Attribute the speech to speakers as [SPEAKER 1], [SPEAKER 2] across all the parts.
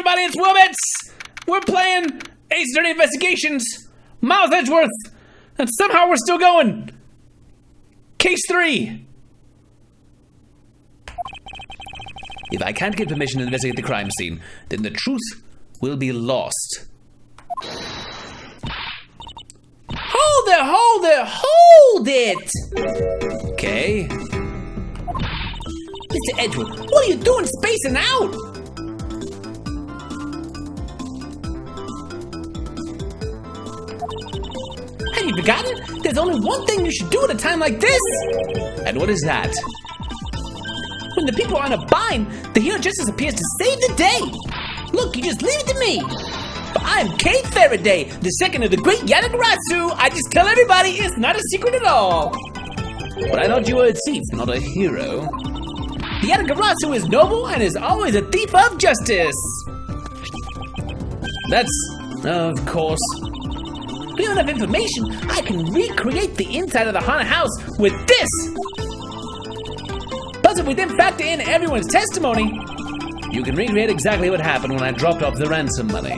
[SPEAKER 1] everybody, it's Wilbits! We're playing Ace Attorney Investigations, Miles Edgeworth, and somehow we're still going. Case 3. If I can't get permission to investigate the crime scene, then the truth will be lost. Hold it! Okay. Mr. Edgeworth, what are you doing spacing out? Have you forgotten? There's only one thing you should do at a time like this. And what is that? When the people are on a bind, the hero justice appears to save the day. Look, you just leave it to me. But I'm Kate Faraday, the second of the great Yatagarasu. I just tell everybody it's not a secret at all. But I thought you were a thief, not a hero. The Yatagarasu is noble and is always a thief of justice. That's, of course. With enough information, I can recreate the inside of the haunted house with this. Plus, if we then factor in everyone's testimony, you can recreate exactly what happened when I dropped off the ransom money.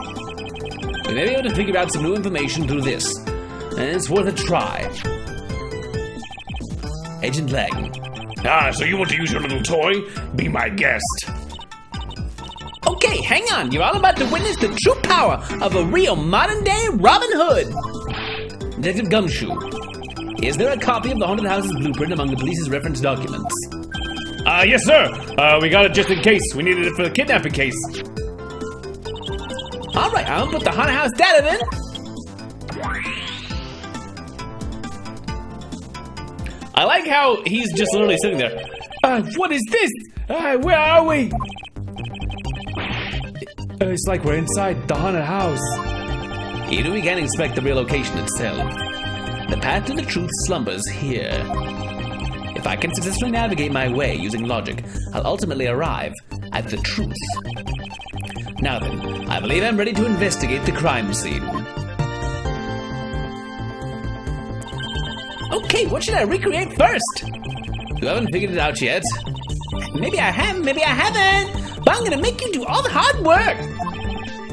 [SPEAKER 1] We may be able to figure out some new information through this, and it's worth a try. Agent Lang.
[SPEAKER 2] So you want to use your little toy? Be my guest.
[SPEAKER 1] Okay, hang on. You're all about to witness the true power of a real modern-day Robin Hood. Detective Gumshoe, is there a copy of the haunted house's blueprint among the police's reference documents?
[SPEAKER 2] Yes, sir. We got it just in case. We needed it for the kidnapping case.
[SPEAKER 1] All right, I'll put the haunted house data then. I like how he's just literally sitting there. What is this? Where are we? It's like we're inside the haunted house. Either we can inspect the real location itself. The path to the truth slumbers here. If I can successfully navigate my way using logic, I'll ultimately arrive at the truth. Now then, I believe I'm ready to investigate the crime scene. Okay, what should I recreate first? You haven't figured it out yet. Maybe I have, maybe I haven't. But I'm gonna make you do all the hard work.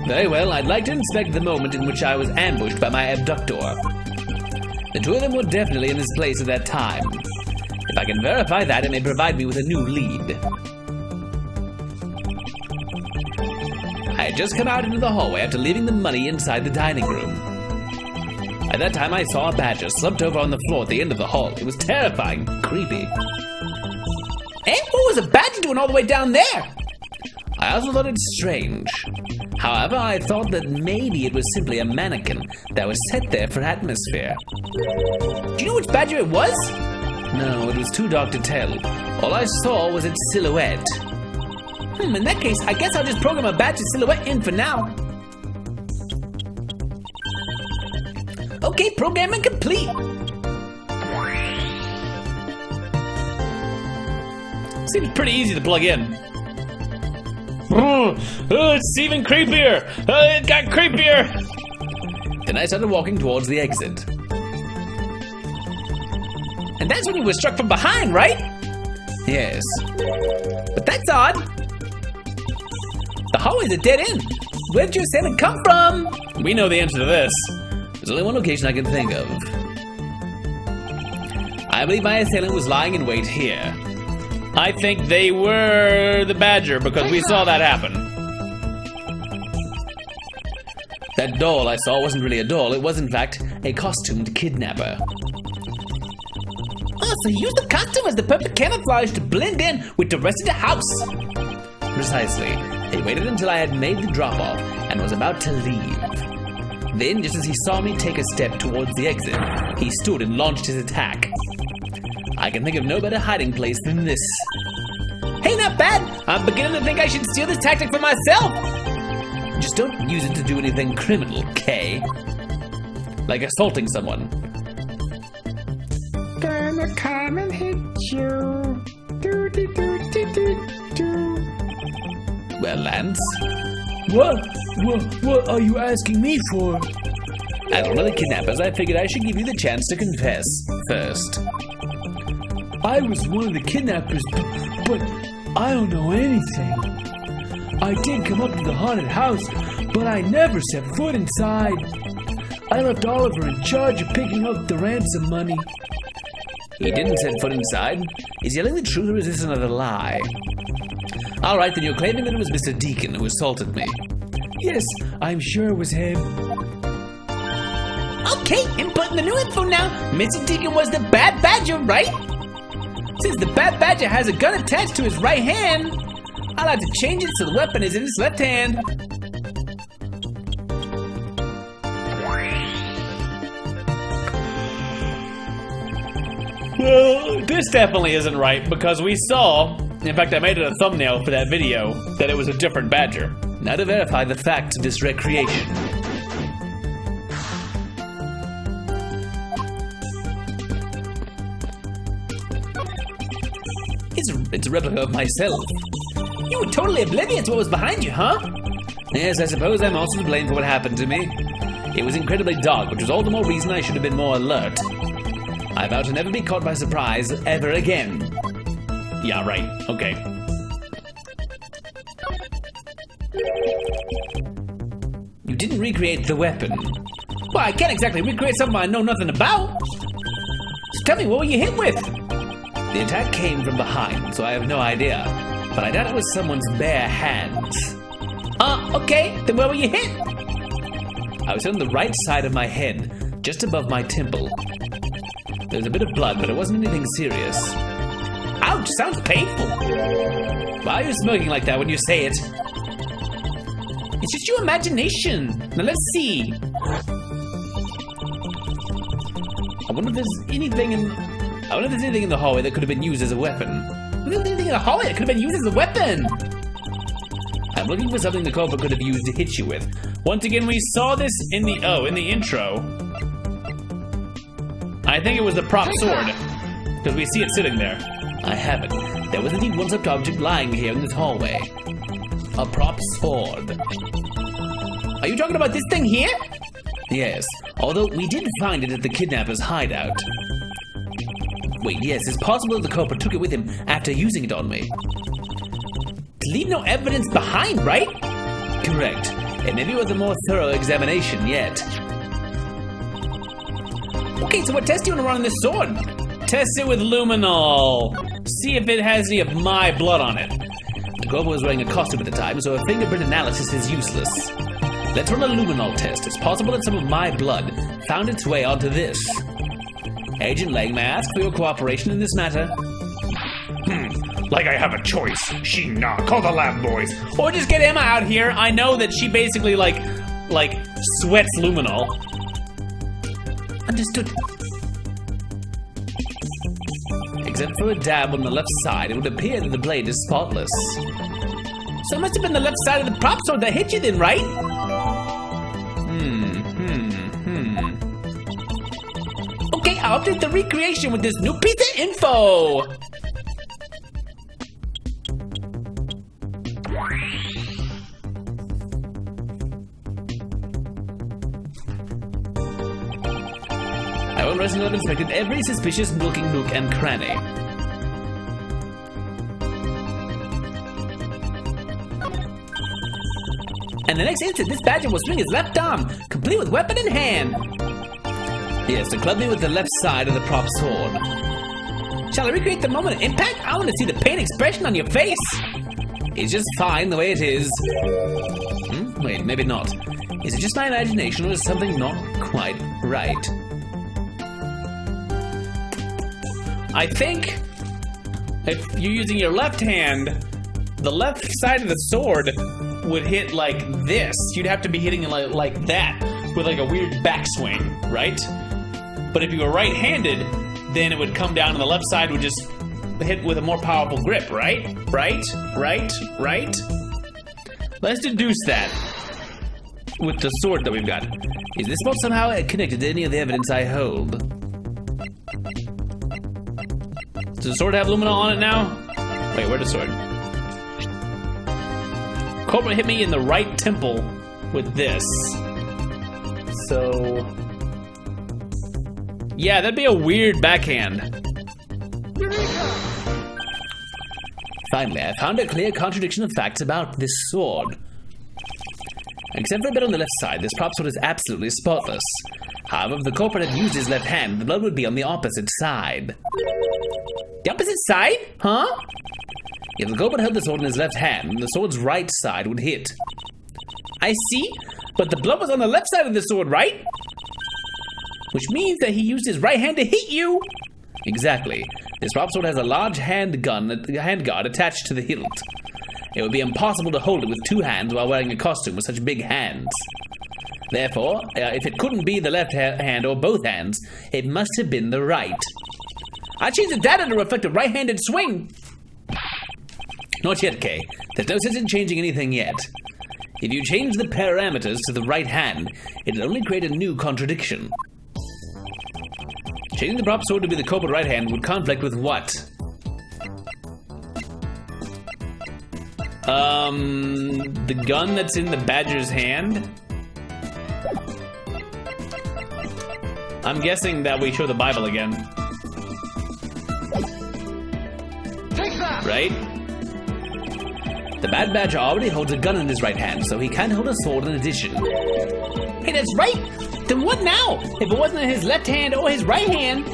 [SPEAKER 1] Very well, I'd like to inspect the moment in which I was ambushed by my abductor. The two of them were definitely in this place at that time. If I can verify that, it may provide me with a new lead. I had just come out into the hallway after leaving the money inside the dining room. At that time, I saw a badger slumped over on the floor at the end of the hall. It was terrifying, creepy. And what was a badger doing all the way down there? I also thought it strange. However, I thought that maybe it was simply a mannequin that was set there for atmosphere. Do you know which badger it was? No, it was too dark to tell. All I saw was its silhouette. In that case, I guess I'll just program a badger silhouette in for now. Okay, programming complete. Seems pretty easy to plug in. It's even creepier. It got creepier. Then I started walking towards the exit. And that's when he was struck from behind, right? Yes. But that's odd. The hallway's a dead end. Where'd your assailant come from? We know the answer to this. There's only one location I can think of. I believe my assailant was lying in wait here. I think they were the badger because we saw that happen. That doll I saw wasn't really a doll. It was, in fact, a costumed kidnapper. Oh, so you used the costume as the perfect camouflage to blend in with the rest of the house. Precisely. They waited until I had made the drop-off and was about to leave. Then, just as he saw me take a step towards the exit, he stood and launched his attack. I can think of no better hiding place than this. Hey, not bad! I'm beginning to think I should steal this tactic for myself! Just don't use it to do anything criminal, Kay. Like assaulting someone.
[SPEAKER 3] Gonna come and hit you. Do-do-do-do-do-do.
[SPEAKER 1] Well, Lance? What are you asking me for? As one of the kidnappers, I figured I should give you the chance to confess first. I was one of the kidnappers, but I don't know anything.
[SPEAKER 4] I did come up to the haunted house, but I never set foot inside. I left Oliver in charge of picking up the ransom money.
[SPEAKER 1] He didn't set foot inside. Is he telling the truth or is this another lie? Alright, then you're claiming that it was Mr. Deacon who assaulted me.
[SPEAKER 4] Yes, I'm sure it was him.
[SPEAKER 1] Okay, inputting the new info now. Mr. Deacon was the Bad Badger, right? Since the Bad Badger has a gun attached to his right hand, I'll have to change it so the weapon is in his left hand. Well, this definitely isn't right because we saw, in fact I made it a thumbnail for that video, that it was a different badger. Now to verify the facts of this recreation. It's a replica of myself. You were totally oblivious to what was behind you, huh? Yes, I suppose I'm also to blame for what happened to me. It was incredibly dark, which was all the more reason I should have been more alert. I vow to never be caught by surprise ever again. Yeah, right. Okay. You didn't recreate the weapon. Well, I can't exactly recreate something I know nothing about. So tell me, what were you hit with? The attack came from behind, so I have no idea. But I doubt it was someone's bare hands. Okay. Then where were you hit? I was on the right side of my head, just above my temple. There was a bit of blood, but it wasn't anything serious. Ouch, sounds painful. Why are you smirking like that when you say it? It's just your imagination. Now let's see. I wonder if there's anything in the hallway that could have been used as a weapon. There's anything in the hallway that could have been used as a weapon. I'm looking for something the culprit could have used to hit you with. Once again, we saw this in the intro. I think it was the prop sword, because we see it sitting there. I haven't. There was indeed one such object lying here in this hallway. A prop sword. Are you talking about this thing here? Yes, although we did find it at the kidnapper's hideout. Wait, yes, it's possible that the culprit took it with him after using it on me. To leave no evidence behind, right? Correct. And maybe with a more thorough examination yet. Okay, so what test do you want to run on this sword? Test it with luminol. See if it has any of my blood on it. The culprit was wearing a costume at the time, so a fingerprint analysis is useless. Let's run a luminol test. It's possible that some of my blood found its way onto this. Agent Lang, may I ask for your cooperation in this matter?
[SPEAKER 2] Like I have a choice. She-na, call the lab boys.
[SPEAKER 1] Or just get Emma out here. I know that she basically like sweats luminol. Understood. Except for a dab on the left side, it would appear that the blade is spotless. So it must have been the left side of the prop sword that hit you then, right? Okay, I'll update the recreation with this new piece of info. Our resident inspected every suspicious-looking nook and cranny. And the next instant, this badger will swing his left arm, complete with weapon in hand. Yes, to club me with the left side of the prop sword. Shall I recreate the moment of impact? I want to see the pain expression on your face. It's just fine the way it is. Wait, maybe not. Is it just my imagination or is something not quite right? I think if you're using your left hand, the left side of the sword would hit like this. You'd have to be hitting it like that with like a weird backswing, right? But if you were right-handed, then it would come down and the left side would just hit with a more powerful grip, right? Right? Let's deduce that with the sword that we've got. Is this bolt somehow connected to any of the evidence I hold? Does the sword have luminol on it now? Wait, where's the sword? Cobra hit me in the right temple with this. So... yeah, that'd be a weird backhand. Finally, I found a clear contradiction of facts about this sword. Except for a bit on the left side, this prop sword is absolutely spotless. However, if the culprit had used his left hand, the blood would be on the opposite side. The opposite side? Huh? If the culprit held the sword in his left hand, the sword's right side would hit. I see, but the blood was on the left side of the sword, right? Which means that he used his right hand to hit you. Exactly. This prop sword has a large handguard attached to the hilt. It would be impossible to hold it with two hands while wearing a costume with such big hands. Therefore, if it couldn't be the left hand or both hands, it must have been the right. I changed the data to reflect a right-handed swing. Not yet, Kay. There's no sense in changing anything yet. If you change the parameters to the right hand, it'll only create a new contradiction. Changing the prop sword to be the culprit right hand would conflict with what? The gun that's in the badger's hand? I'm guessing that we show the Bible again.
[SPEAKER 5] Take that!
[SPEAKER 1] Right? The bad badger already holds a gun in his right hand, so he can't hold a sword in addition.
[SPEAKER 3] Hey, that's right. Then what now? If it wasn't in his left hand or his right hand?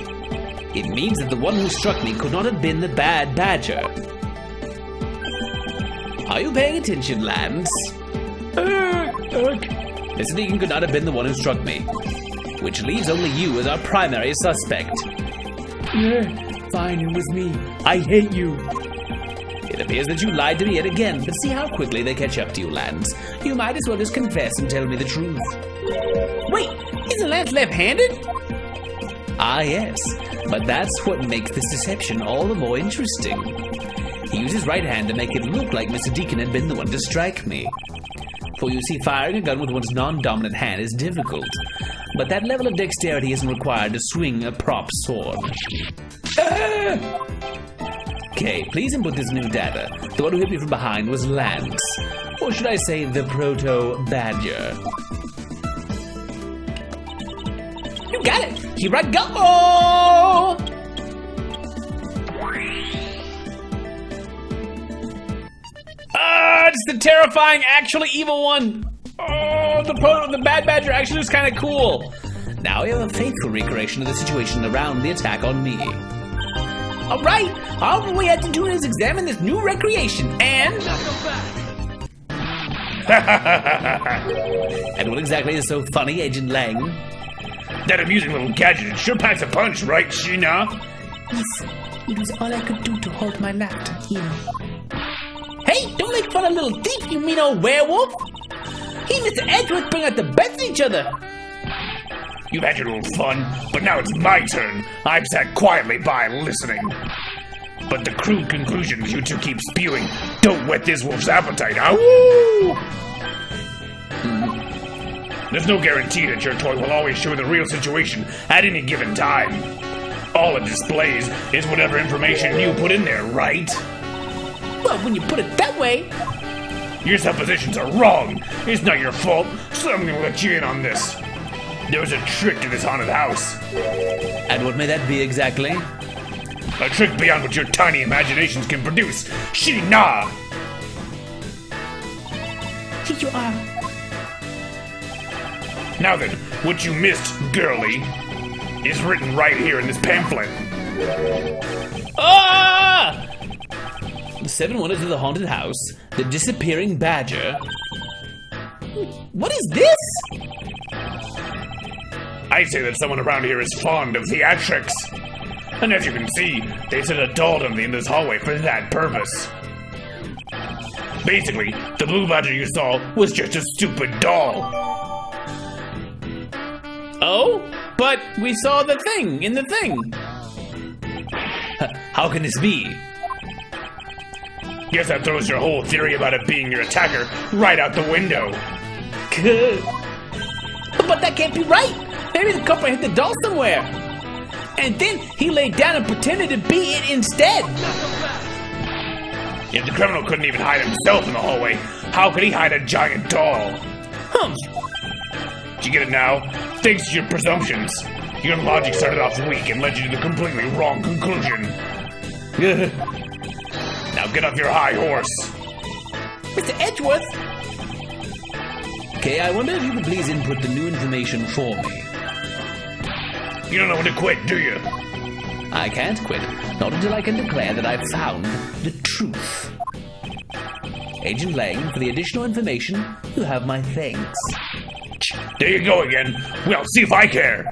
[SPEAKER 1] It means that the one who struck me could not have been the bad badger. Are you paying attention, Lance? Mr. Deacon could not have been the one who struck me, which leaves only you as our primary suspect.
[SPEAKER 4] Yeah, fine, it was me. I hate you.
[SPEAKER 1] It appears that you lied to me yet again, but see how quickly they catch up to you, Lance. You might as well just confess and tell me the truth.
[SPEAKER 3] Wait, isn't Lance left-handed?
[SPEAKER 1] Ah, yes, but that's what makes this deception all the more interesting. He used his right hand to make it look like Mr. Deacon had been the one to strike me. For you see, firing a gun with one's non-dominant hand is difficult, but that level of dexterity isn't required to swing a prop sword. Okay, please input this new data. The one who hit me from behind was Lance. Or should I say the Proto-Badger.
[SPEAKER 3] You got it! Here I go!
[SPEAKER 1] It's the terrifying, actually evil one! Oh, the bad badger actually was kind of cool. Now we have a faithful recreation of the situation around the attack on me.
[SPEAKER 3] Alright, all we have to do is examine this new recreation and...
[SPEAKER 1] And what exactly is so funny, Agent Lang?
[SPEAKER 2] That amusing little gadget sure packs a punch, right, Sheena?
[SPEAKER 3] Yes, it was all I could do to hold my laughter in. Hey, don't make fun of little thief, you mean old werewolf! He and Mr. Edgeworth bring out the best in each other!
[SPEAKER 2] You've had your little fun, but now it's my turn. I've sat quietly by listening. But the crude conclusions you two keep spewing don't whet this wolf's appetite. Ow! There's no guarantee that your toy will always show the real situation at any given time. All it displays is whatever information you put in there, right?
[SPEAKER 3] Well, when you put it that way...
[SPEAKER 2] Your suppositions are wrong. It's not your fault, so I'm gonna let you in on this. There was a trick to this haunted house.
[SPEAKER 1] And what may that be exactly?
[SPEAKER 2] A trick beyond what your tiny imaginations can produce. Sheena!
[SPEAKER 3] Here you are.
[SPEAKER 2] Now then, what you missed, girlie, is written right here in this pamphlet.
[SPEAKER 1] Ah! The 7 Wonders of the Haunted House, the Disappearing Badger.
[SPEAKER 3] What is this?
[SPEAKER 2] I say that someone around here is fond of theatrics. And as you can see, they set a doll to me in this hallway for that purpose. Basically, the blue badger you saw was just a stupid doll.
[SPEAKER 1] Oh? But we saw the thing in the thing. How can this be?
[SPEAKER 2] Guess that throws your whole theory about it being your attacker right out the window.
[SPEAKER 3] But that can't be right. Maybe the culprit hit the doll somewhere. And then he laid down and pretended to be it instead.
[SPEAKER 2] If the criminal couldn't even hide himself in the hallway, how could he hide a giant doll? Do you get it now? Thanks to your presumptions. Your logic started off weak and led you to the completely wrong conclusion.
[SPEAKER 1] Now
[SPEAKER 2] get off your high horse.
[SPEAKER 3] Mr. Edgeworth!
[SPEAKER 1] Okay, I wonder if you could please input the new information for me.
[SPEAKER 2] You don't know when to quit, do you?
[SPEAKER 1] I can't quit, not until I can declare that I've found the truth. Agent Lang, for the additional information, you have my thanks.
[SPEAKER 2] There you go again. Well, see if I care.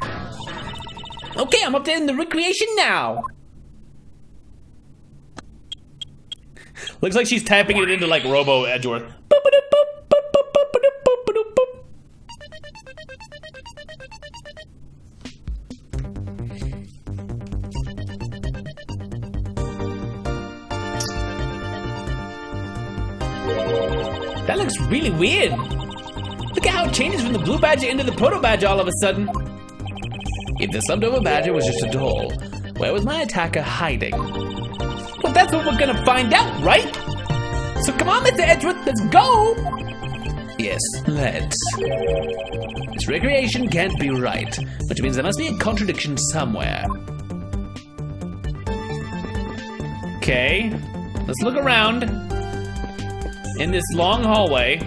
[SPEAKER 3] Okay, I'm updating the recreation now.
[SPEAKER 6] Looks like she's tapping it into like Robo Edgeworth.
[SPEAKER 3] That looks really weird. Look at how it changes from the blue badger into the proto badger all of a sudden.
[SPEAKER 1] If the Subdover Badger was just a doll, where was my attacker hiding?
[SPEAKER 3] Well, that's what we're gonna find out, right? So come on, Mr. Edgeworth, let's go!
[SPEAKER 1] Yes, let's. This recreation can't be right, which means there must be a contradiction somewhere.
[SPEAKER 6] Okay, let's look around in this long hallway.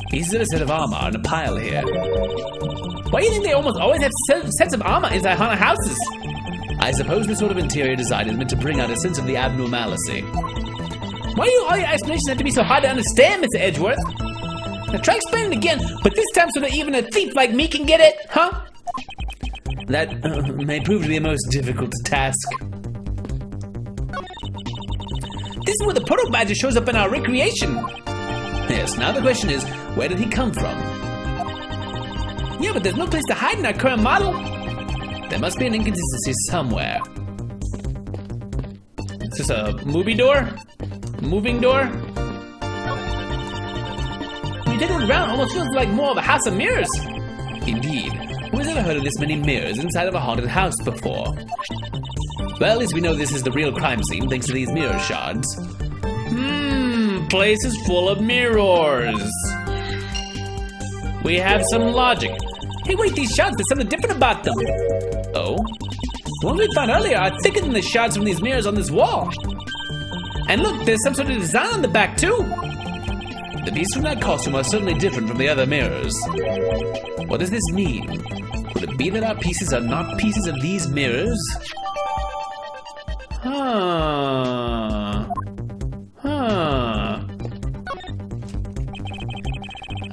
[SPEAKER 1] Pieces of a set of armor in a pile here.
[SPEAKER 3] Why do you think they almost always have sets of armor inside haunted houses?
[SPEAKER 1] I suppose this sort of interior design is meant to bring out a sense of the abnormality.
[SPEAKER 3] Why do all your explanations have to be so hard to understand, Mr. Edgeworth? Now try explaining again, but this time so that even a thief like me can get it, huh?
[SPEAKER 1] That may prove to be a most difficult task.
[SPEAKER 3] This is where the proto badger shows up in our recreation.
[SPEAKER 1] Yes, now the question is, where did he come from?
[SPEAKER 3] Yeah, but there's no place to hide in our current model.
[SPEAKER 1] There must be an inconsistency somewhere.
[SPEAKER 6] Is this a movie door? Moving door?
[SPEAKER 3] When you take a look around, it almost feels like more of a house of mirrors.
[SPEAKER 1] Indeed. Who has ever heard of this many mirrors inside of a haunted house before? Well, at least we know this is the real crime scene thanks to these mirror shards.
[SPEAKER 6] Place is full of mirrors. We have some logic.
[SPEAKER 3] Hey, wait, these shards, there's something different about them.
[SPEAKER 1] Oh?
[SPEAKER 3] The ones we found earlier are thicker than the shards from these mirrors on this wall. And look, there's some sort of design on the back, too.
[SPEAKER 1] The pieces from that costume are certainly different from the other mirrors. What does this mean? Could it be that our pieces are not pieces of these mirrors?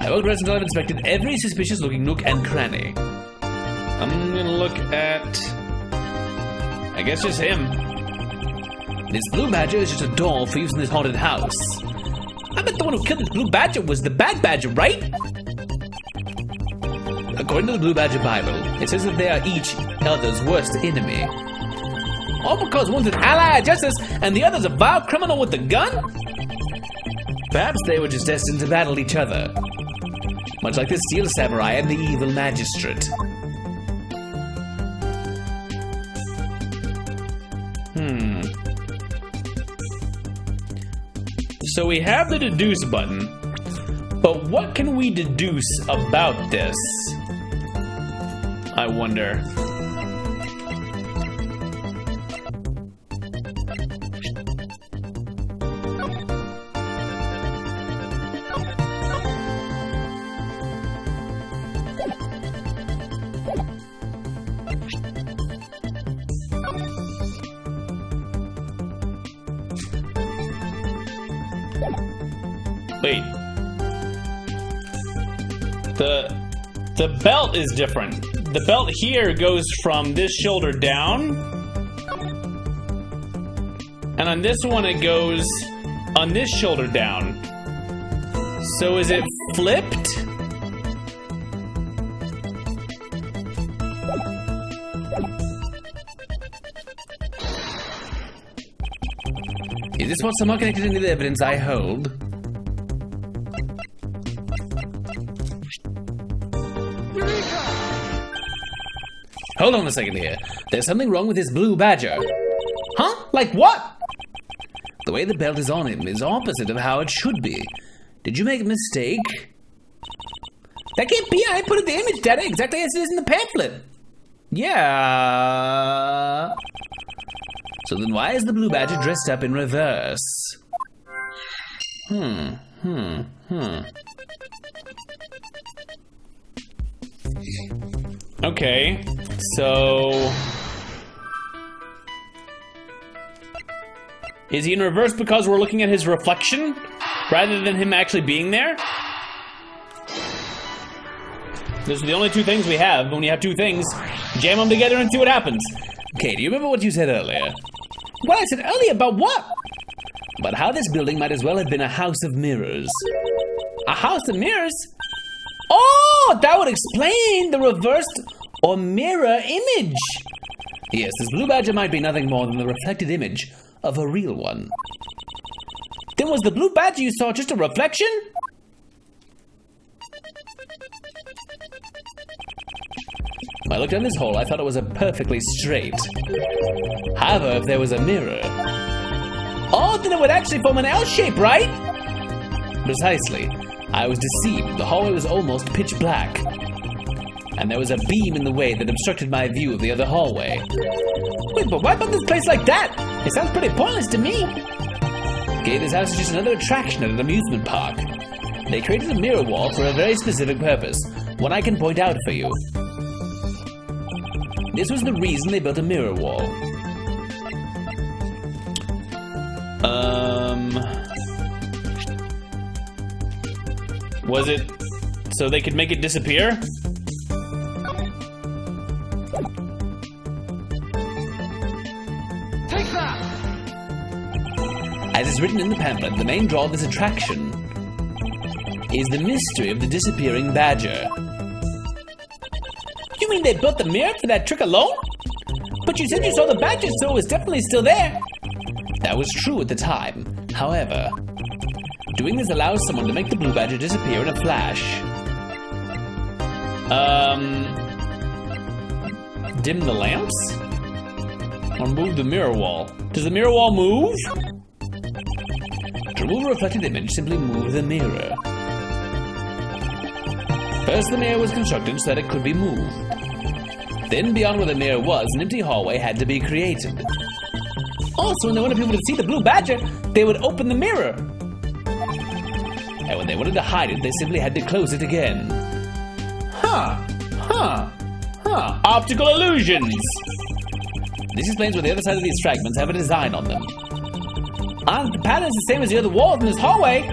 [SPEAKER 1] I won't rest until I've inspected every suspicious looking nook and cranny.
[SPEAKER 6] I'm gonna look at, I guess, just him.
[SPEAKER 1] This blue badger is just a doll for use in this haunted house.
[SPEAKER 3] I bet the one who killed this blue badger was the bad badger, right?
[SPEAKER 1] According to the Blue Badger Bible, it says that they are each other's worst enemy.
[SPEAKER 3] All because one's an ally of justice and the other's a vile criminal with a gun?
[SPEAKER 1] Perhaps they were just destined to battle each other. Much like the Steel Samurai and the Evil Magistrate.
[SPEAKER 6] So we have the deduce button, but what can we deduce about this? I wonder. Wait. The belt is different. The belt here goes from this shoulder down. And on this one it goes on this shoulder down. So is it flipped?
[SPEAKER 1] Is this what's somehow connected into the evidence I hold? Hold on a second here. There's something wrong with this blue badger.
[SPEAKER 3] Huh? Like what?
[SPEAKER 1] The way the belt is on him is opposite of how it should be. Did you make a mistake?
[SPEAKER 3] That can't be. I put the image data exactly as it is in the pamphlet.
[SPEAKER 6] Yeah.
[SPEAKER 1] So then why is the blue badger dressed up in reverse?
[SPEAKER 6] Okay, so... Is he in reverse because we're looking at his reflection? Rather than him actually being there? Those are the only two things we have. When you have two things, jam them together and see what happens.
[SPEAKER 1] Okay, do you remember what you said earlier?
[SPEAKER 3] What I said earlier about what?
[SPEAKER 1] About how this building might as well have been a house of mirrors.
[SPEAKER 3] A house of mirrors? Oh, that would explain the reversed or mirror image.
[SPEAKER 1] Yes, this blue badger might be nothing more than the reflected image of a real one.
[SPEAKER 3] Then was the blue badger you saw just a reflection?
[SPEAKER 1] When I looked down this hole, I thought it was a perfectly straight. However, if there was a mirror...
[SPEAKER 3] Oh, then it would actually form an L shape, right?
[SPEAKER 1] Precisely. I was deceived. The hallway was almost pitch black. And there was a beam in the way that obstructed my view of the other hallway.
[SPEAKER 3] Wait, but why build this place like that? It sounds pretty pointless to me.
[SPEAKER 1] Okay, this house is just another attraction at an amusement park. They created a mirror wall for a very specific purpose, one I can point out for you. This was the reason they built a mirror wall.
[SPEAKER 6] Was it so they could make it disappear?
[SPEAKER 5] Take that!
[SPEAKER 1] As is written in the pamphlet, the main draw of this attraction is the mystery of the disappearing badger.
[SPEAKER 3] You mean they built the mirror for that trick alone? But you said you saw the badger, so it was definitely still there.
[SPEAKER 1] That was true at the time. However, doing this allows someone to make the blue badger disappear in a flash.
[SPEAKER 6] Dim the lamps? Or move the mirror wall? Does the mirror wall move?
[SPEAKER 1] To remove a reflected image, simply move the mirror. First, the mirror was constructed so that it could be moved. Then, beyond where the mirror was, an empty hallway had to be created.
[SPEAKER 3] Also, when they wanted people to see the blue badger, they would open the mirror.
[SPEAKER 1] And when they wanted to hide it, they simply had to close it again.
[SPEAKER 6] Optical illusions!
[SPEAKER 1] This explains why the other side of these fragments have a design on them.
[SPEAKER 3] And the pattern's the same as the other walls in this hallway.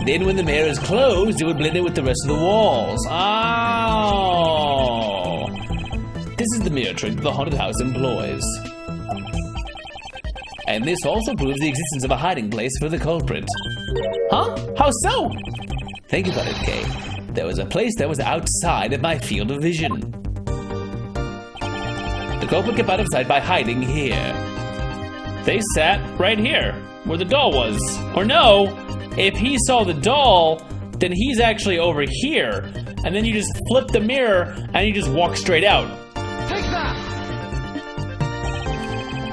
[SPEAKER 1] Then when the mirror is closed, it would blend in with the rest of the walls.
[SPEAKER 6] Oh!
[SPEAKER 1] This is the mirror trick the haunted house employs. And this also proves the existence of a hiding place for the culprit.
[SPEAKER 3] Huh? How so?
[SPEAKER 1] Think about it, Kay. There was a place that was outside of my field of vision. The culprit kept out of sight by hiding here.
[SPEAKER 6] They sat right here, where the doll was. Or no, if he saw the doll, then he's actually over here. And then you just flip the mirror, and you just walk straight out.
[SPEAKER 5] Take that!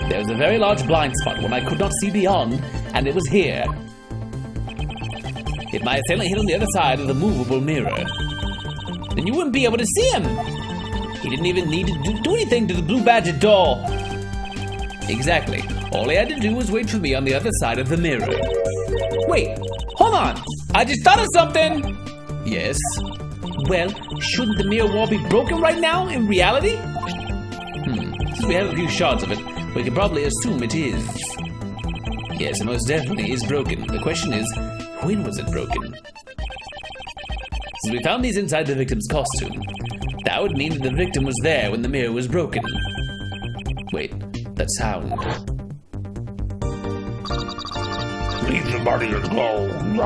[SPEAKER 1] There was a very large blind spot when I could not see beyond, and it was here. If my assailant hid on the other side of the movable mirror,
[SPEAKER 3] then you wouldn't be able to see him. He didn't even need to do anything to the blue badger doll.
[SPEAKER 1] Exactly. All he had to do was wait for me on the other side of the mirror.
[SPEAKER 3] Wait, hold on. I just thought of something.
[SPEAKER 1] Yes?
[SPEAKER 3] Well, shouldn't the mirror wall be broken right now in reality?
[SPEAKER 1] Since we have a few shards of it, we can probably assume it is. Yes, it most definitely is broken. The question is, when was it broken? Since we found these inside the victim's costume, that would mean that the victim was there when the mirror was broken. Wait, that sound.
[SPEAKER 2] Leave the body alone.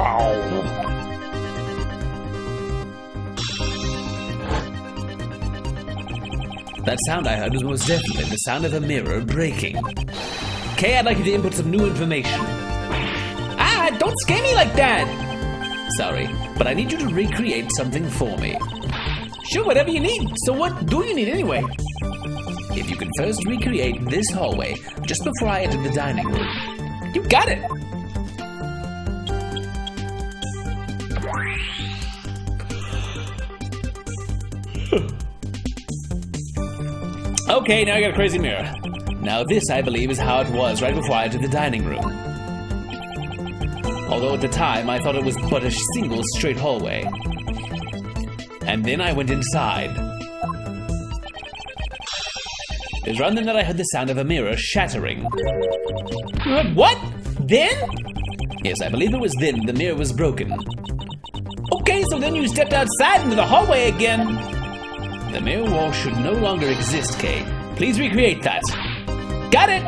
[SPEAKER 1] That sound I heard was most definitely the sound of a mirror breaking. Kay, I'd like you to input some new information.
[SPEAKER 3] Don't scare me like that.
[SPEAKER 1] Sorry, but I need you to recreate something for me.
[SPEAKER 3] Sure, whatever you need. So what do you need anyway?
[SPEAKER 1] If you can first recreate this hallway just before I entered the dining room.
[SPEAKER 3] You got it.
[SPEAKER 6] Okay, now I got a crazy mirror.
[SPEAKER 1] Now this, I believe, is how it was right before I entered the dining room. Although at the time, I thought it was but a single straight hallway. And then I went inside. It was around then that I heard the sound of a mirror shattering.
[SPEAKER 3] What? Then?
[SPEAKER 1] Yes, I believe it was then the mirror was broken.
[SPEAKER 3] Okay, so then you stepped outside into the hallway again.
[SPEAKER 1] The mirror wall should no longer exist, Kay. Please recreate that.
[SPEAKER 3] Got it.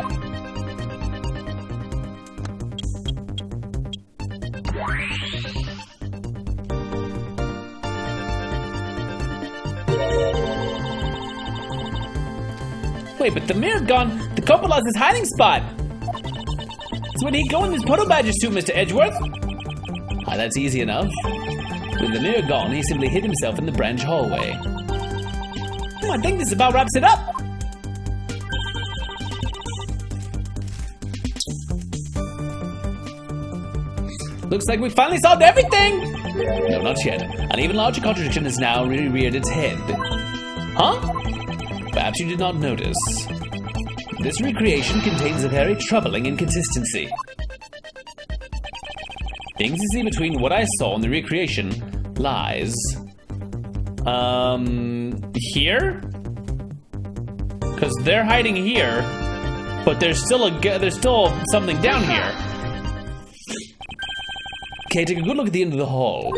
[SPEAKER 1] Wait, but the mirror gone.
[SPEAKER 3] The couple lost his hiding spot. So when he go in his Puddle Badger suit, Mr. Edgeworth?
[SPEAKER 1] Ah, that's easy enough. With the mirror gone, he simply hid himself in the branch hallway.
[SPEAKER 3] I think this about wraps it up. Looks like we finally solved everything.
[SPEAKER 1] No, not yet. An even larger contradiction has now reared its head.
[SPEAKER 3] Huh?
[SPEAKER 1] Perhaps you did not notice. This recreation contains a very troubling inconsistency. The inconsistency between what I saw in the recreation lies...
[SPEAKER 6] Here? Because they're hiding here, but there's still something down here.
[SPEAKER 1] Okay, take a good look at the end of the hall.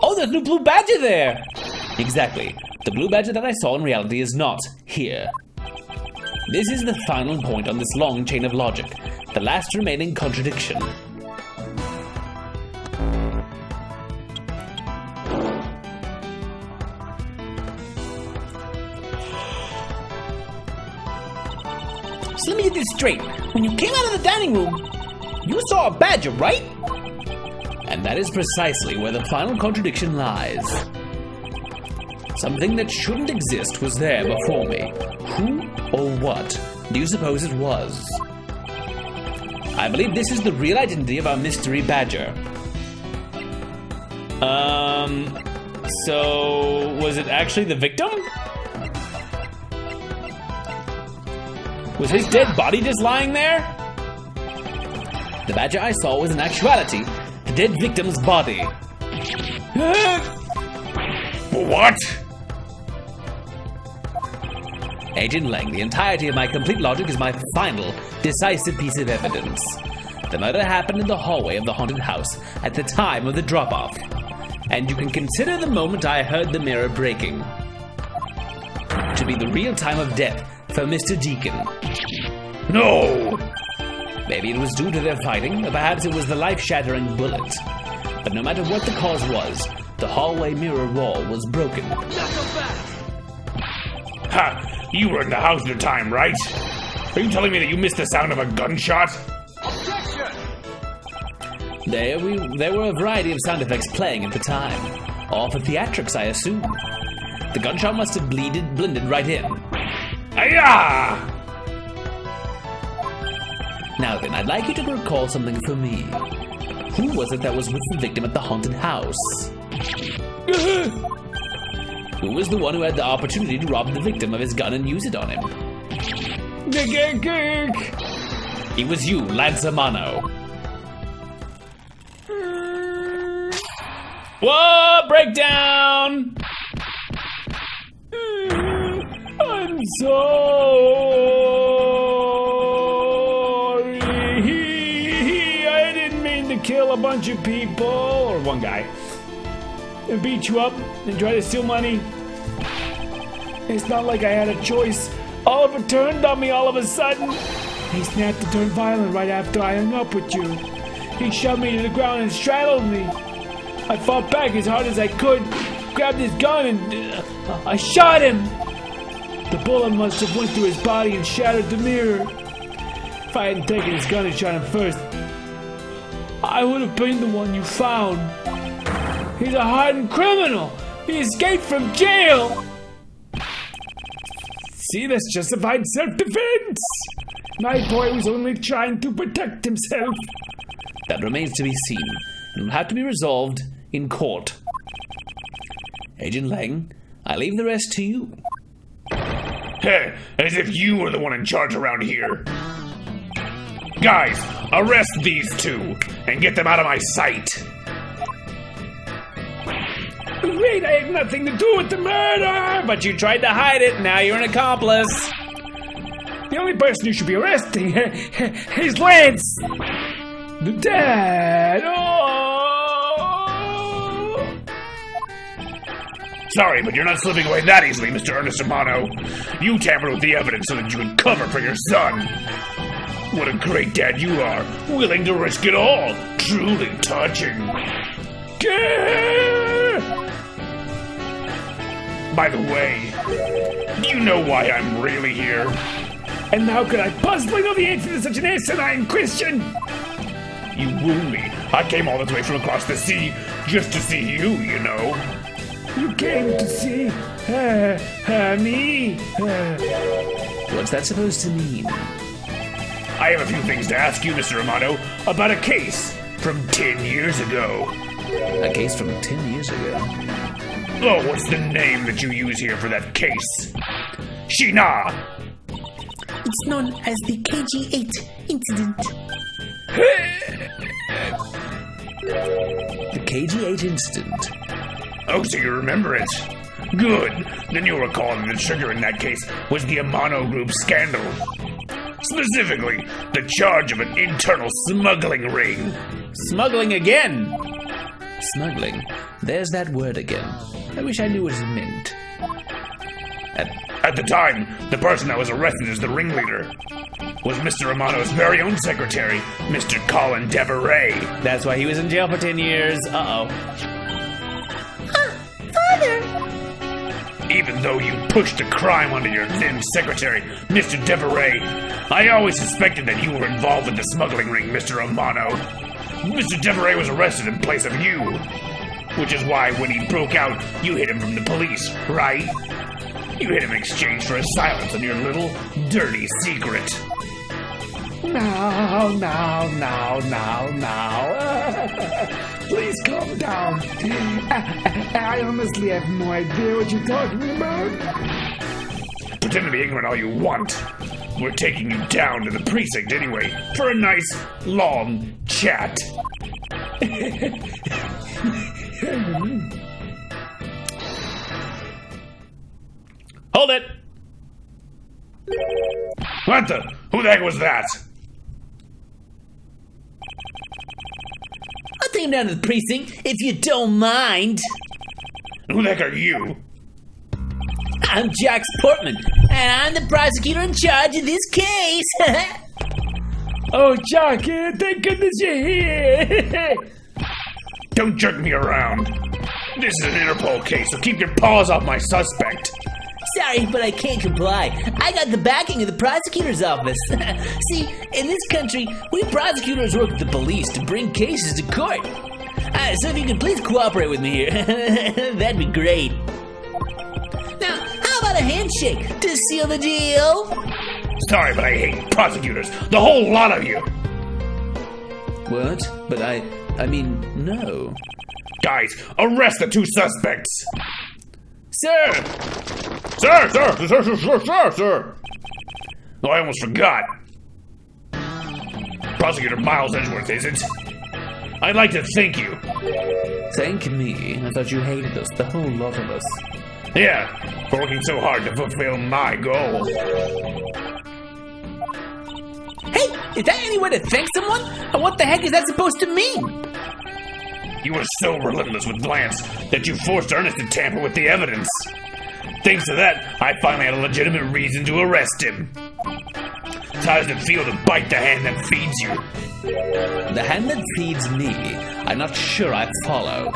[SPEAKER 3] Oh, there's no blue badger there.
[SPEAKER 1] Exactly. The blue badger that I saw in reality is not here. This is the final point on this long chain of logic, the last remaining contradiction.
[SPEAKER 3] So let me get this straight. When you came out of the dining room, you saw a badger, right?
[SPEAKER 1] And that is precisely where the final contradiction lies. Something that shouldn't exist was there before me. Who or what do you suppose it was? I believe this is the real identity of our mystery badger.
[SPEAKER 6] So was it actually the victim? Was his dead body just lying there?
[SPEAKER 1] The badger I saw was in actuality the dead victim's body.
[SPEAKER 2] What?
[SPEAKER 1] Agent Lang, the entirety of my complete logic is my final, decisive piece of evidence. The murder happened in the hallway of the haunted house at the time of the drop-off. And you can consider the moment I heard the mirror breaking to be the real time of death for Mr. Deacon.
[SPEAKER 2] No!
[SPEAKER 1] Maybe it was due to their fighting, or perhaps it was the life-shattering bullet. But no matter what the cause was, the hallway mirror wall was broken.
[SPEAKER 2] Ha! You were in the house at the time, right? Are you telling me that you missed the sound of a gunshot?
[SPEAKER 1] There were a variety of sound effects playing at the time. All for theatrics, I assume. The gunshot must have blended right in.
[SPEAKER 2] Ayah!
[SPEAKER 1] Now then, I'd like you to recall something for me. Who was it that was with the victim at the haunted house? Who was the one who had the opportunity to rob the victim of his gun and use it on him? It was you, Lance Amano.
[SPEAKER 6] Whoa, breakdown!
[SPEAKER 4] I'm sorry. I didn't mean to kill a bunch of people, or one guy, and beat you up and try to steal money. It's not like I had a choice. Oliver turned on me all of a sudden. He snapped to turn violent right after I hung up with you. He shoved me to the ground and straddled me. I fought back as hard as I could, grabbed his gun, and I shot him. The bullet must have went through his body and shattered the mirror. If I hadn't taken his gun and shot him first, I would have been the one you found. He's a hardened criminal. He escaped from jail. See, that's justified self-defense. My boy was only trying to protect himself.
[SPEAKER 1] That remains to be seen. It will have to be resolved in court. Agent Lang, I leave the rest to you.
[SPEAKER 2] Heh, as if you were the one in charge around here. Guys, arrest these two and get them out of my sight.
[SPEAKER 4] Wait, I had nothing to do with the murder!
[SPEAKER 6] But you tried to hide it, now you're an accomplice.
[SPEAKER 4] The only person you should be arresting is Lance! The dad! Oh!
[SPEAKER 2] Sorry, but you're not slipping away that easily, Mr. Ernest Amano. You tampered with the evidence so that you could cover for your son. What a great dad you are, willing to risk it all. Truly touching. By the way, do you know why I'm really here?
[SPEAKER 4] And how could I possibly know the answer to such an asinine question?
[SPEAKER 2] You wooed me. I came all this way from across the sea just to see you, you know.
[SPEAKER 4] You came to see me?
[SPEAKER 1] What's that supposed to mean?
[SPEAKER 2] I have a few things to ask you, Mr. Amano, about a case from 10 years ago.
[SPEAKER 1] A case from 10 years ago.
[SPEAKER 2] Oh, what's the name that you use here for that case? Sheena!
[SPEAKER 3] It's known as the KG-8 incident.
[SPEAKER 1] The KG-8 incident.
[SPEAKER 2] Oh, so you remember it. Good. Then you'll recall that the trigger in that case was the Amano Group scandal. Specifically, the charge of an internal smuggling ring.
[SPEAKER 6] Smuggling again.
[SPEAKER 1] Smuggling. There's that word again. I wish I knew what it meant.
[SPEAKER 2] At the time, the person that was arrested as the ringleader was Mr. Amano's very own secretary, Mr. Colin Deveray.
[SPEAKER 6] That's why he was in jail for 10 years. Uh-oh.
[SPEAKER 3] Father!
[SPEAKER 2] Even though you pushed the crime onto your then secretary, Mr. Deveray, I always suspected that you were involved with the smuggling ring, Mr. Amano. Mr. Deveray was arrested in place of you. Which is why when he broke out, you hid him from the police, right? You hid him in exchange for his silence on your little, dirty secret.
[SPEAKER 4] Now. Please calm down. I honestly have no idea what you're talking about.
[SPEAKER 2] Pretend to be ignorant all you want. We're taking you down to the precinct anyway, for a nice, long chat.
[SPEAKER 6] Hold it.
[SPEAKER 2] What the? Who the heck was that?
[SPEAKER 3] I'll take him down to the precinct, if you don't mind.
[SPEAKER 2] Who the heck are you?
[SPEAKER 3] I'm Jax Portman, and I'm the prosecutor in charge of this case.
[SPEAKER 4] Oh, Jock, thank goodness you're here.
[SPEAKER 2] Don't jerk me around. This is an Interpol case, so keep your paws off my suspect.
[SPEAKER 3] Sorry, but I can't comply. I got the backing of the prosecutor's office. See, in this country, we prosecutors work with the police to bring cases to court. So if you could please cooperate with me here, that'd be great. Now, how about a handshake to seal the deal?
[SPEAKER 2] Sorry, but I hate prosecutors. The whole lot of you.
[SPEAKER 1] What? But I mean, no.
[SPEAKER 2] Guys, arrest the two suspects.
[SPEAKER 6] Sir!
[SPEAKER 2] Sir! Oh, I almost forgot. Prosecutor Miles Edgeworth, is it? I'd like to thank you.
[SPEAKER 1] Thank me. I thought you hated us, the whole lot of us.
[SPEAKER 2] Yeah, for working so hard to fulfill my goal.
[SPEAKER 3] Hey, is that any way to thank someone? And what the heck is that supposed to mean?
[SPEAKER 2] You were so relentless with Lance that you forced Ernest to tamper with the evidence. Thanks to that, I finally had a legitimate reason to arrest him. So how does it feel to bite the hand that feeds you?
[SPEAKER 1] The hand that feeds me, I'm not sure I follow.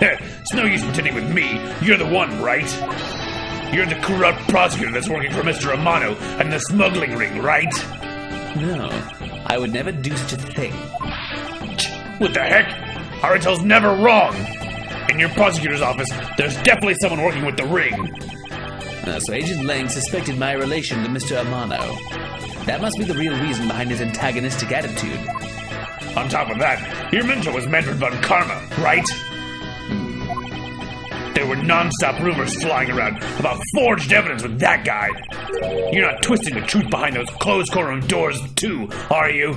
[SPEAKER 2] It's no use pretending with me. You're the one, right? You're the corrupt prosecutor that's working for Mr. Amano and the smuggling ring, right?
[SPEAKER 1] No, I would never do such a thing.
[SPEAKER 2] What the heck? Our intel's never wrong. In your prosecutor's office, there's definitely someone working with the ring.
[SPEAKER 1] So Agent Lang suspected my relation to Mr. Amano. That must be the real reason behind his antagonistic attitude.
[SPEAKER 2] On top of that, your mentor was Manfred von Karma, right? There were non-stop rumors flying around about forged evidence with that guy. You're not twisting the truth behind those closed courtroom doors, too, are you?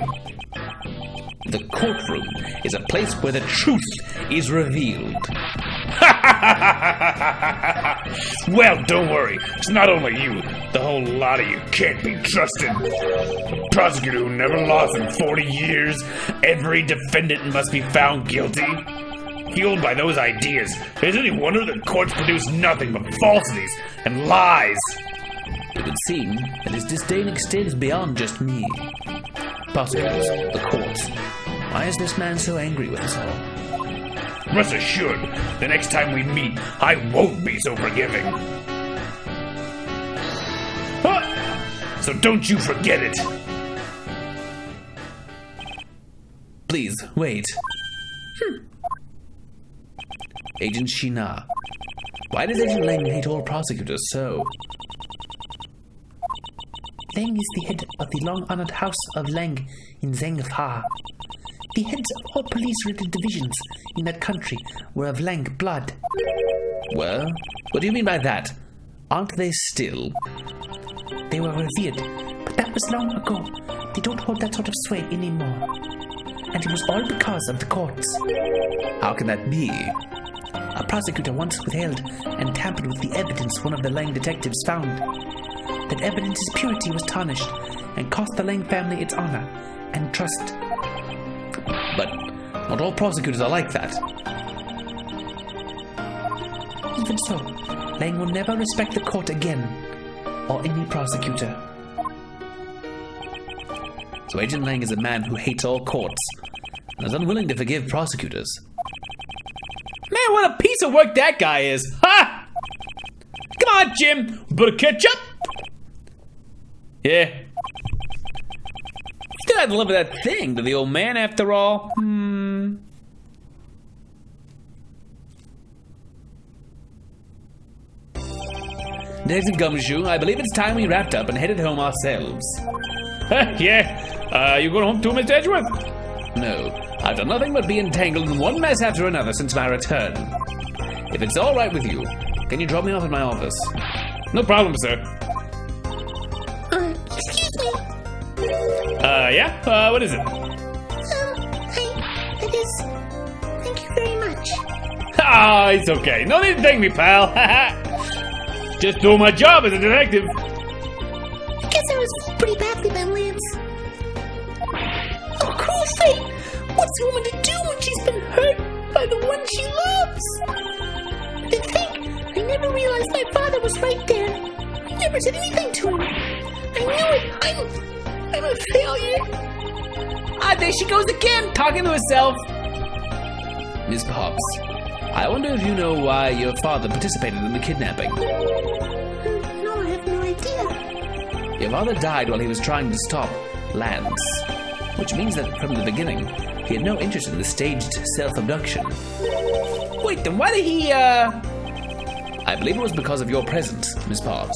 [SPEAKER 1] The courtroom is a place where the truth is revealed.
[SPEAKER 2] Well, don't worry. It's not only you. The whole lot of you can't be trusted. A prosecutor who never lost in 40 years. Every defendant must be found guilty. Fueled by those ideas, is it any wonder the courts produce nothing but falsities and lies?
[SPEAKER 1] It would seem that his disdain extends beyond just me. Prosecutors, the courts. Why is this man so angry with us all?
[SPEAKER 2] Rest assured, the next time we meet, I won't be so forgiving. Huh? So don't you forget it.
[SPEAKER 1] Please, wait. Agent Shina. Why does Agent Lang hate all prosecutors so?
[SPEAKER 3] Lang is the head of the long-honored House of Lang in Zhengfa. The heads of all police-related divisions in that country were of Lang blood.
[SPEAKER 1] Well, what do you mean by that? Aren't they still?
[SPEAKER 3] They were revered, but that was long ago. They don't hold that sort of sway anymore. And it was all because of the courts.
[SPEAKER 1] How can that be?
[SPEAKER 3] A prosecutor once withheld and tampered with the evidence one of the Lang detectives found. That evidence's purity was tarnished and cost the Lang family its honor and trust.
[SPEAKER 1] But not all prosecutors are like that.
[SPEAKER 3] Even so, Lang will never respect the court again, or any prosecutor.
[SPEAKER 1] So Agent Lang is a man who hates all courts and is unwilling to forgive prosecutors.
[SPEAKER 6] Man, what a piece of work that guy is! Ha! Come on, Jim! Better catch up! Yeah.
[SPEAKER 1] Still had to deliver that thing to the old man after all. Detective Gumshoe, I believe it's time we wrapped up and headed home ourselves.
[SPEAKER 6] Yeah. You going home too, Mr. Edgeworth?
[SPEAKER 1] No, I've done nothing but be entangled in one mess after another since my return. If it's all right with you, can you drop me off at my office?
[SPEAKER 6] No problem, sir.
[SPEAKER 7] Excuse me.
[SPEAKER 6] Yeah? What is it?
[SPEAKER 7] It is. Thank you very much.
[SPEAKER 6] Ah, it's okay. No need to thank me, pal. Just doing my job as a detective.
[SPEAKER 7] I guess I was pretty badly by Lance. Oh, cruel fate! What's a woman to do when she's been hurt by the one she loves? To think, I never realized my father was right there. I never said anything to him. I knew it. I'm a failure.
[SPEAKER 3] Ah, there she goes again, talking to herself.
[SPEAKER 1] Miss Pops, I wonder if you know why your father participated in the kidnapping.
[SPEAKER 7] No, I have no idea.
[SPEAKER 1] Your father died while he was trying to stop Lance, which means that from the beginning, he had no interest in the staged self-abduction.
[SPEAKER 3] Wait, then why did he,
[SPEAKER 1] I believe it was because of your presence, Miss Pops.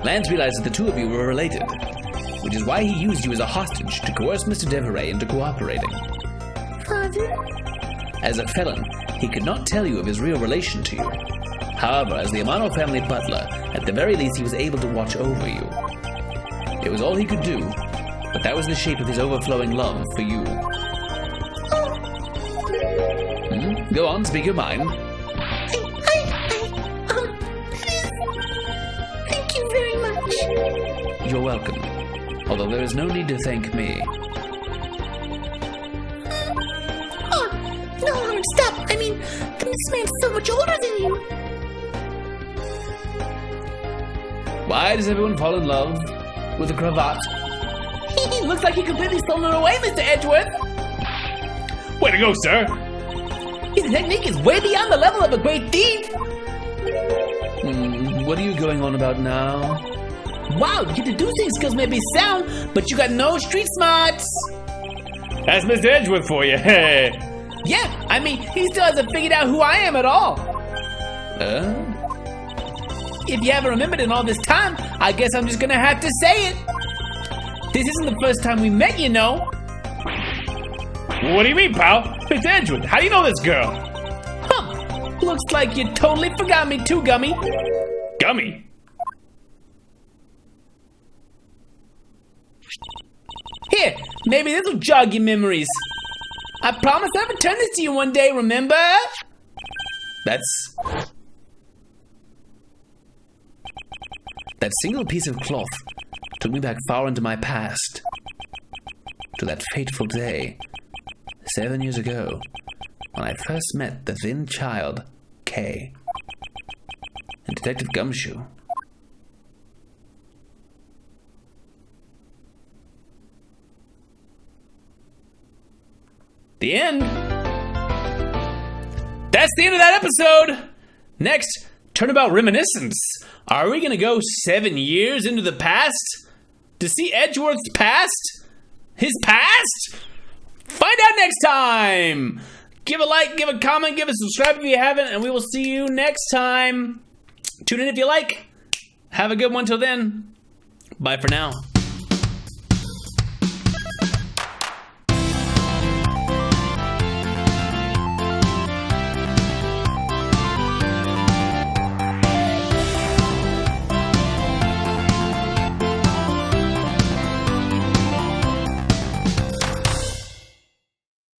[SPEAKER 1] Lance realized that the two of you were related, which is why he used you as a hostage to coerce Mr. Deveray into cooperating.
[SPEAKER 7] Father?
[SPEAKER 1] As a felon, he could not tell you of his real relation to you. However, as the Amano family butler, at the very least he was able to watch over you. It was all he could do, but that was the shape of his overflowing love for you. Go on, speak your mind.
[SPEAKER 7] Thank you very much.
[SPEAKER 1] You're welcome, although there is no need to thank me.
[SPEAKER 7] No, stop. I mean, this man's so much older than you.
[SPEAKER 1] Why does everyone fall in love with a cravat?
[SPEAKER 3] looks like you completely stolen it away, Mr. Edgeworth.
[SPEAKER 6] Way to go, sir.
[SPEAKER 3] His technique is way beyond the level of a great thief.
[SPEAKER 1] What are you going on about now?
[SPEAKER 3] Wow, your deducing skills may be sound, but you got no street smarts.
[SPEAKER 6] That's Mr. Edgeworth for you.
[SPEAKER 3] Yeah, I mean, he still hasn't figured out who I am at all. If you haven't remembered in all this time, I guess I'm just gonna have to say it. This isn't the first time we met, you know.
[SPEAKER 6] What do you mean, pal? Mr. Edgeworth, how do you know this girl? Looks like you totally forgot me too, Gummy.
[SPEAKER 2] Gummy?
[SPEAKER 6] Here, maybe this'll jog your memories. I promise I'll return this to you one day, remember?
[SPEAKER 1] That single piece of cloth took me back far into my past. To that fateful day, 7 years ago, when I first met the thin child, Kay, and Detective Gumshoe.
[SPEAKER 6] The end. That's the end of that episode. Next, Turnabout Reminiscence. Are we gonna go 7 years into the past to see Edgeworth's past? His past? Find out next time. Give a like, give a comment, give a subscribe if you haven't, and we will see you next time. Tune in if you like. Have a good one till then. Bye for now.